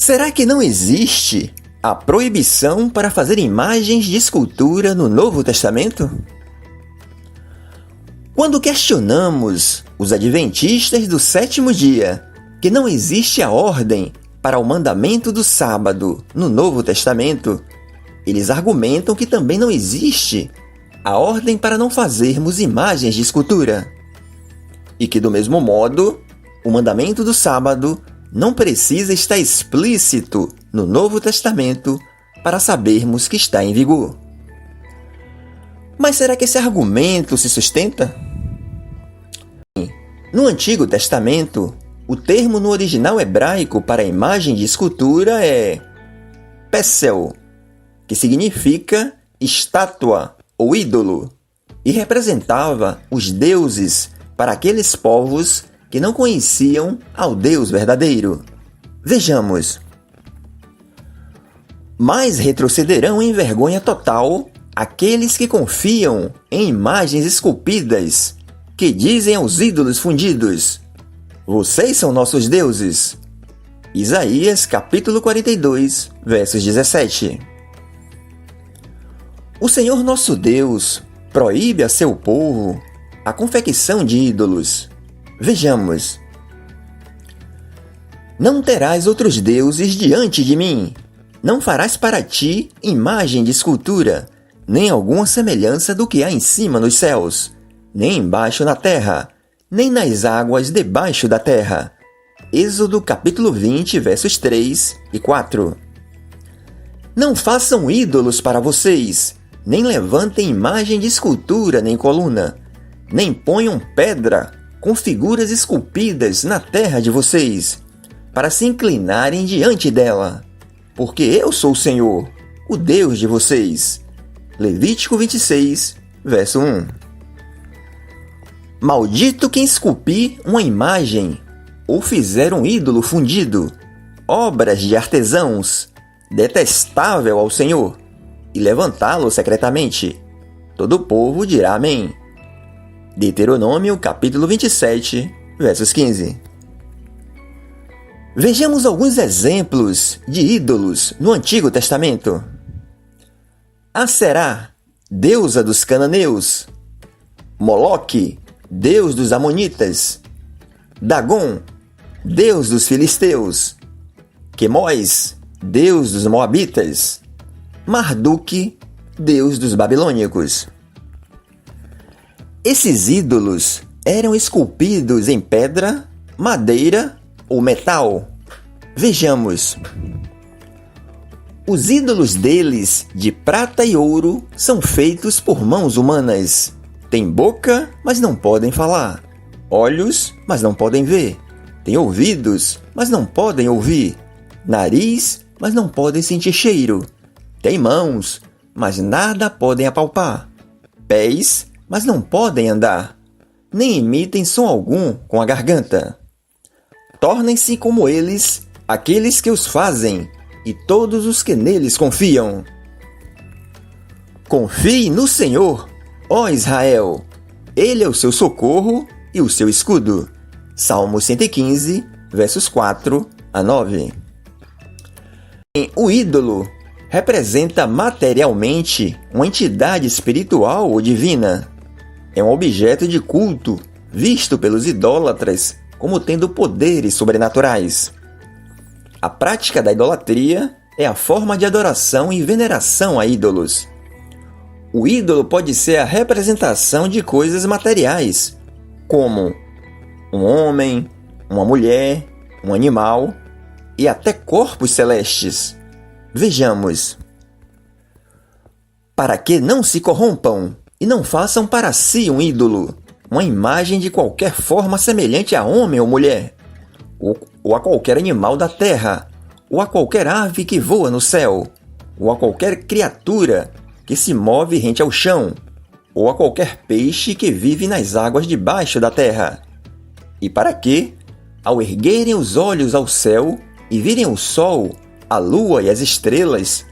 Será que não existe a proibição para fazer imagens de escultura no Novo Testamento? Quando questionamos os adventistas do sétimo dia que não existe a ordem para o mandamento do sábado no Novo Testamento, eles argumentam que também não existe a ordem para não fazermos imagens de escultura. E que, do mesmo modo, o mandamento do sábado não precisa estar explícito no Novo Testamento para sabermos que está em vigor. Mas será que esse argumento se sustenta? No Antigo Testamento, o termo no original hebraico para a imagem de escultura é pesel, que significa estátua ou ídolo, e representava os deuses para aqueles povos que não conheciam ao Deus verdadeiro. Vejamos. Mas retrocederão em vergonha total aqueles que confiam em imagens esculpidas, que dizem aos ídolos fundidos: vocês são nossos deuses. Isaías capítulo 42, versos 17. O Senhor nosso Deus proíbe a seu povo a confecção de ídolos. Vejamos. Não terás outros deuses diante de mim. Não farás para ti imagem de escultura, nem alguma semelhança do que há em cima nos céus, nem embaixo na terra, nem nas águas debaixo da terra. Êxodo capítulo 20, versos 3 e 4. Não façam ídolos para vocês, nem levantem imagem de escultura nem coluna, nem ponham pedra com figuras esculpidas na terra de vocês, para se inclinarem diante dela, porque eu sou o Senhor, o Deus de vocês. Levítico 26, verso 1. Maldito quem esculpir uma imagem, ou fizer um ídolo fundido, obras de artesãos, detestável ao Senhor, e levantá-lo secretamente. Todo o povo dirá amém. Deuteronômio capítulo 27, versos 15. Vejamos alguns exemplos de ídolos no Antigo Testamento. Aserá, deusa dos cananeus. Moloque, deus dos amonitas. Dagom, deus dos filisteus. Quemós, deus dos moabitas. Marduk, deus dos babilônicos. Esses ídolos eram esculpidos em pedra, madeira ou metal. Vejamos. Os ídolos deles, de prata e ouro, são feitos por mãos humanas. Têm boca, mas não podem falar. Olhos, mas não podem ver. Têm ouvidos, mas não podem ouvir. Nariz, mas não podem sentir cheiro. Têm mãos, mas nada podem apalpar. Pés, mas não podem andar. Nem emitem som algum com a garganta. Tornem-se como eles aqueles que os fazem e todos os que neles confiam. Confie no Senhor, ó Israel. Ele é o seu socorro e o seu escudo. Salmo 115, versos 4 a 9. O ídolo representa materialmente uma entidade espiritual ou divina. É um objeto de culto visto pelos idólatras como tendo poderes sobrenaturais. A prática da idolatria é a forma de adoração e veneração a ídolos. O ídolo pode ser a representação de coisas materiais, como um homem, uma mulher, um animal e até corpos celestes. Vejamos. Para que não se corrompam e não façam para si um ídolo, uma imagem de qualquer forma semelhante a homem ou mulher, ou a qualquer animal da terra, ou a qualquer ave que voa no céu, ou a qualquer criatura que se move rente ao chão, ou a qualquer peixe que vive nas águas debaixo da terra. E para que, ao erguerem os olhos ao céu e virem o sol, a lua e as estrelas,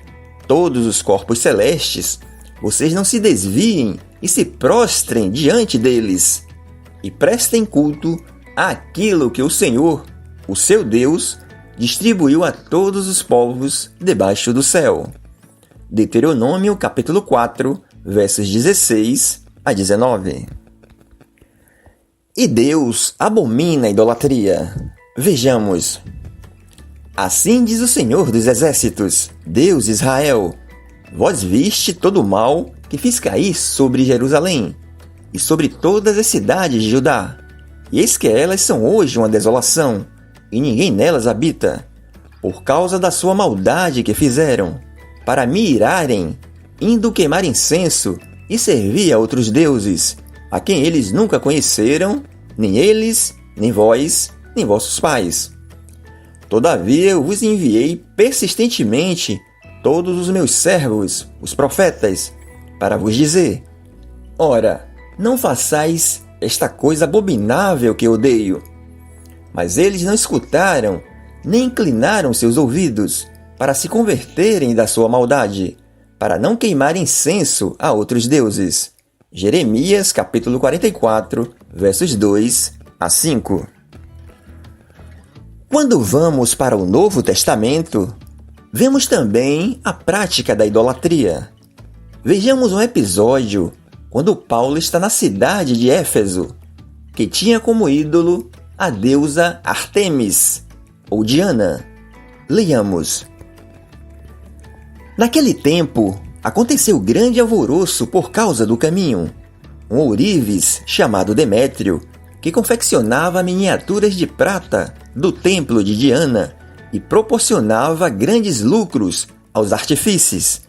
todos os corpos celestes, vocês não se desviem e se prostrem diante deles, e prestem culto àquilo que o Senhor, o seu Deus, distribuiu a todos os povos debaixo do céu. Deuteronômio capítulo 4, versos 16 a 19. E Deus abomina a idolatria. Vejamos. Assim diz o Senhor dos Exércitos, Deus de Israel: vós viste todo o mal que fiz cair sobre Jerusalém e sobre todas as cidades de Judá. E eis que elas são hoje uma desolação, e ninguém nelas habita, por causa da sua maldade que fizeram, para me irarem, indo queimar incenso e servir a outros deuses, a quem eles nunca conheceram, nem eles, nem vós, nem vossos pais. Todavia eu vos enviei persistentemente todos os meus servos, os profetas, para vos dizer: ora, não façais esta coisa abominável que odeio. Mas eles não escutaram, nem inclinaram seus ouvidos, para se converterem da sua maldade, para não queimar incenso a outros deuses. Jeremias capítulo 44, versos 2 a 5. Quando vamos para o Novo Testamento, vemos também a prática da idolatria. Vejamos um episódio quando Paulo está na cidade de Éfeso, que tinha como ídolo a deusa Ártemis, ou Diana. Leiamos. Naquele tempo, aconteceu grande alvoroço por causa do caminho. Um ourives, chamado Demétrio, que confeccionava miniaturas de prata do templo de Diana e proporcionava grandes lucros aos artífices,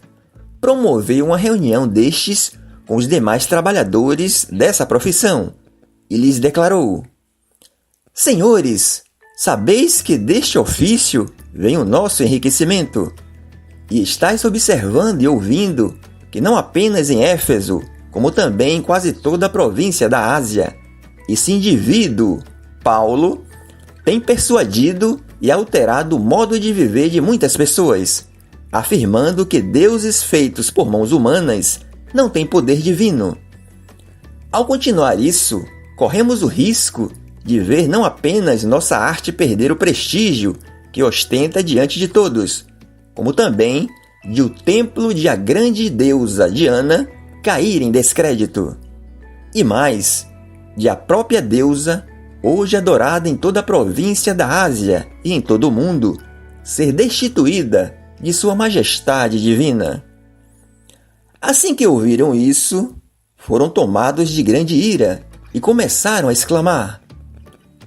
promoveu uma reunião destes com os demais trabalhadores dessa profissão e lhes declarou: Senhores, sabeis que deste ofício vem o nosso enriquecimento, e estáis observando e ouvindo que não apenas em Éfeso, como também em quase toda a província da Ásia, esse indivíduo, Paulo, tem persuadido e alterado o modo de viver de muitas pessoas, afirmando que deuses feitos por mãos humanas não têm poder divino. Ao continuar isso, corremos o risco de ver não apenas nossa arte perder o prestígio que ostenta diante de todos, como também de o templo de a grande deusa Diana cair em descrédito. E mais, de a própria deusa, hoje adorada em toda a província da Ásia e em todo o mundo, ser destituída de sua majestade divina. Assim que ouviram isso, foram tomados de grande ira e começaram a exclamar: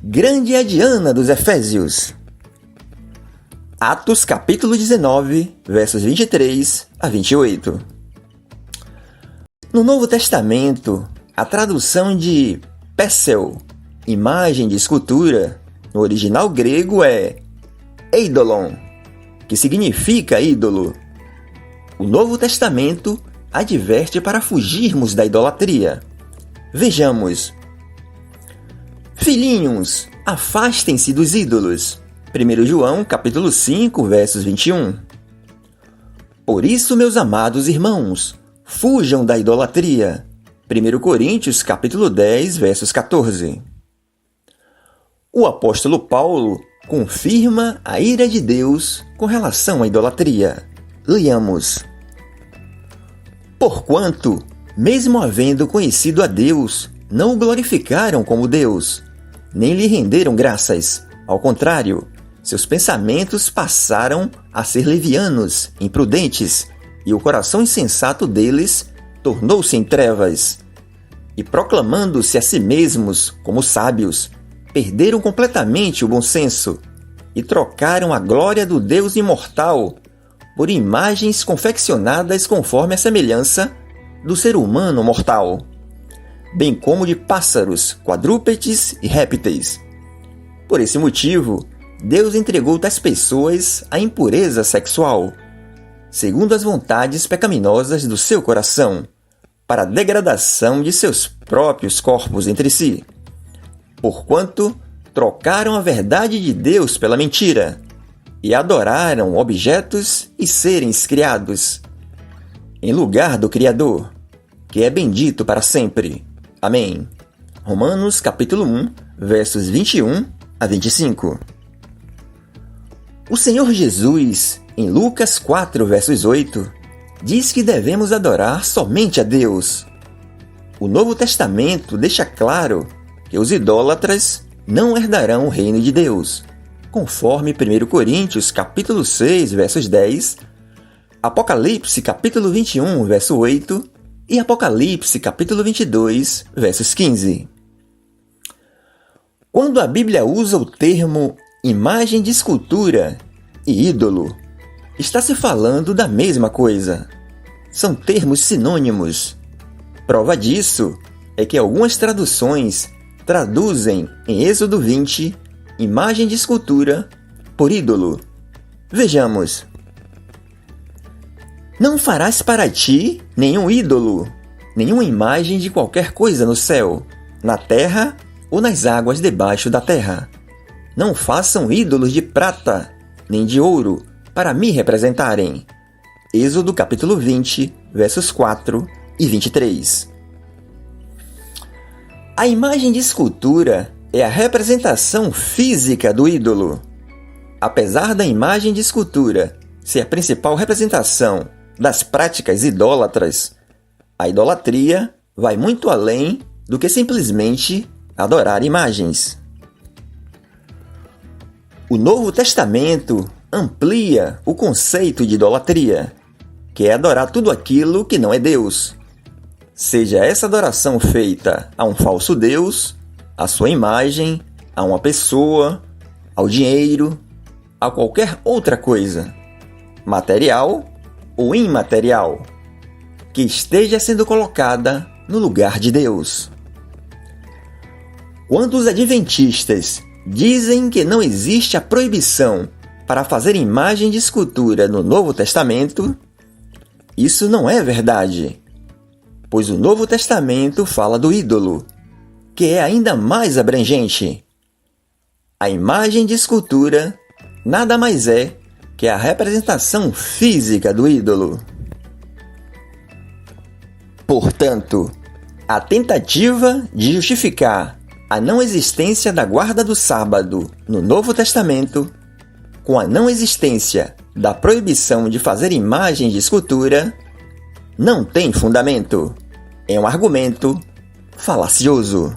Grande é a Diana dos Efésios! Atos capítulo 19, versos 23 a 28. No Novo Testamento, a tradução de Pessel, imagem de escultura, no original grego é eidolon, que significa ídolo. O Novo Testamento adverte para fugirmos da idolatria. Vejamos. Filhinhos, afastem-se dos ídolos. 1 João capítulo 5, versos 21. Por isso, meus amados irmãos, fujam da idolatria. 1 Coríntios capítulo 10, versos 14. O apóstolo Paulo confirma a ira de Deus com relação à idolatria. Leiamos. Porquanto, mesmo havendo conhecido a Deus, não o glorificaram como Deus, nem lhe renderam graças. Ao contrário, seus pensamentos passaram a ser levianos, imprudentes, e o coração insensato deles tornou-se em trevas. E proclamando-se a si mesmos como sábios, perderam completamente o bom senso e trocaram a glória do Deus imortal por imagens confeccionadas conforme a semelhança do ser humano mortal, bem como de pássaros, quadrúpedes e répteis. Por esse motivo, Deus entregou tais pessoas à impureza sexual, segundo as vontades pecaminosas do seu coração, para a degradação de seus próprios corpos entre si, porquanto trocaram a verdade de Deus pela mentira, e adoraram objetos e seres criados, em lugar do Criador, que é bendito para sempre. Amém. Romanos capítulo 1, versos 21 a 25. O Senhor Jesus, em Lucas 4, versos 8, diz que devemos adorar somente a Deus. O Novo Testamento deixa claro que os idólatras não herdarão o reino de Deus, conforme 1 Coríntios capítulo 6, versos 10, Apocalipse capítulo 21, verso 8 e Apocalipse capítulo 22, versos 15. Quando a Bíblia usa o termo imagem de escultura e ídolo, está se falando da mesma coisa. São termos sinônimos. Prova disso é que algumas traduções traduzem em Êxodo 20 imagem de escultura por ídolo. Vejamos. Não farás para ti nenhum ídolo, nenhuma imagem de qualquer coisa no céu, na terra ou nas águas debaixo da terra. Não façam ídolos de prata, nem de ouro, para me representarem. Êxodo capítulo 20, versos 4 e 23. A imagem de escultura é a representação física do ídolo. Apesar da imagem de escultura ser a principal representação das práticas idólatras, a idolatria vai muito além do que simplesmente adorar imagens. O Novo Testamento amplia o conceito de idolatria, que é adorar tudo aquilo que não é Deus. Seja essa adoração feita a um falso Deus, à sua imagem, a uma pessoa, ao dinheiro, a qualquer outra coisa, material ou imaterial, que esteja sendo colocada no lugar de Deus. Quando os adventistas dizem que não existe a proibição para fazer imagem de escultura no Novo Testamento, isso não é verdade, pois o Novo Testamento fala do ídolo, que é ainda mais abrangente. A imagem de escultura nada mais é que a representação física do ídolo. Portanto, a tentativa de justificar a não existência da guarda do sábado no Novo Testamento com a não existência da proibição de fazer imagens de escultura não tem fundamento. É um argumento falacioso.